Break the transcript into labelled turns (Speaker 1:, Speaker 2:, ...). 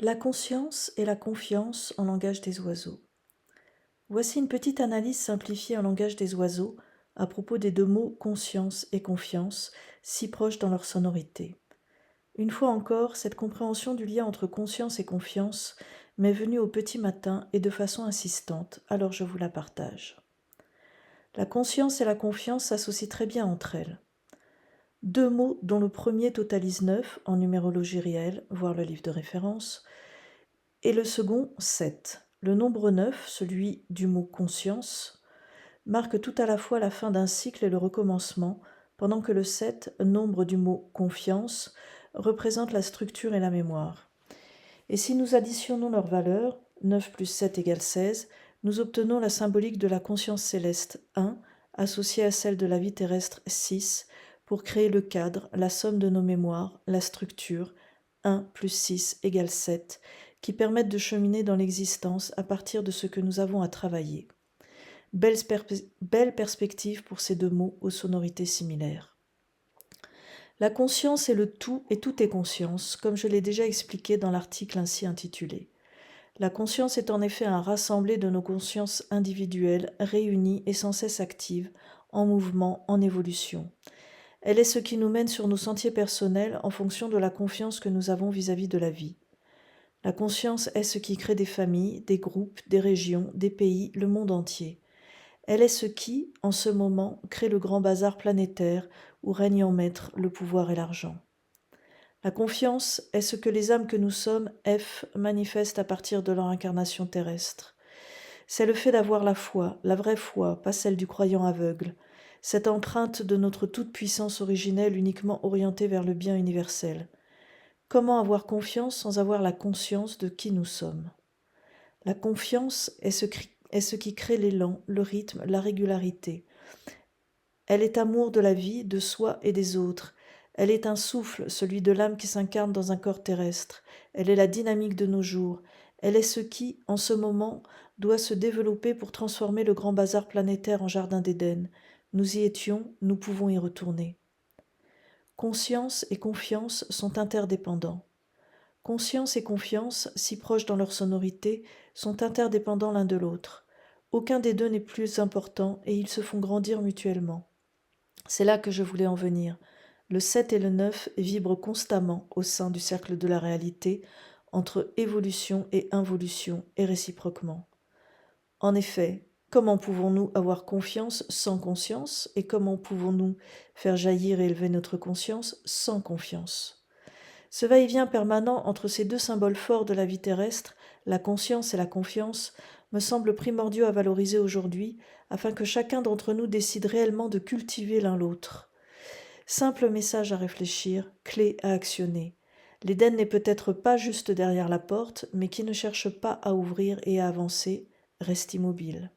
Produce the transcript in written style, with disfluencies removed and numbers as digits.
Speaker 1: La conscience et la confiance en langage des oiseaux. Voici une petite analyse simplifiée en langage des oiseaux à propos des deux mots conscience et confiance, si proches dans leur sonorité. Une fois encore, cette compréhension du lien entre conscience et confiance m'est venue au petit matin et de façon insistante, alors je vous la partage. La conscience et la confiance s'associent très bien entre elles. Deux mots dont le premier totalise 9 en numérologie réelle, voir le livre de référence, et le second 7. Le nombre 9, celui du mot conscience, marque tout à la fois la fin d'un cycle et le recommencement, pendant que le 7, nombre du mot confiance, représente la structure et la mémoire. Et si nous additionnons leurs valeurs, 9 plus 7 égale 16, nous obtenons la symbolique de la conscience céleste 1, associée à celle de la vie terrestre 6, pour créer le cadre, la somme de nos mémoires, la structure, 1 plus 6 égale 7, qui permettent de cheminer dans l'existence à partir de ce que nous avons à travailler. Belle perspective pour ces deux mots aux sonorités similaires. La conscience est le tout et tout est conscience, comme je l'ai déjà expliqué dans l'article ainsi intitulé. La conscience est en effet un rassemblé de nos consciences individuelles, réunies et sans cesse actives, en mouvement, en évolution. Elle est ce qui nous mène sur nos sentiers personnels en fonction de la confiance que nous avons vis-à-vis de la vie. La conscience est ce qui crée des familles, des groupes, des régions, des pays, le monde entier. Elle est ce qui, en ce moment, crée le grand bazar planétaire où règne en maître le pouvoir et l'argent. La confiance est ce que les âmes que nous sommes, F, manifestent à partir de leur incarnation terrestre. C'est le fait d'avoir la foi, la vraie foi, pas celle du croyant aveugle, cette empreinte de notre toute-puissance originelle uniquement orientée vers le bien universel. Comment avoir confiance sans avoir la conscience de qui nous sommes? La confiance est ce qui crée l'élan, le rythme, la régularité. Elle est amour de la vie, de soi et des autres. Elle est un souffle, celui de l'âme qui s'incarne dans un corps terrestre. Elle est la dynamique de nos jours. Elle est ce qui, en ce moment, doit se développer pour transformer le grand bazar planétaire en jardin d'Éden. Nous y étions, nous pouvons y retourner. Conscience et confiance sont interdépendants. Conscience et confiance, si proches dans leur sonorité, sont interdépendants l'un de l'autre. Aucun des deux n'est plus important et ils se font grandir mutuellement. C'est là que je voulais en venir. Le 7 et le 9 vibrent constamment au sein du cercle de la réalité, entre évolution et involution, et réciproquement. En effet, comment pouvons-nous avoir confiance sans conscience, et comment pouvons-nous faire jaillir et élever notre conscience sans confiance? Ce va-et-vient permanent entre ces deux symboles forts de la vie terrestre, la conscience et la confiance, me semble primordial à valoriser aujourd'hui, afin que chacun d'entre nous décide réellement de cultiver l'un l'autre. Simple message à réfléchir, clé à actionner. L'Éden n'est peut-être pas juste derrière la porte, mais qui ne cherche pas à ouvrir et à avancer, reste immobile.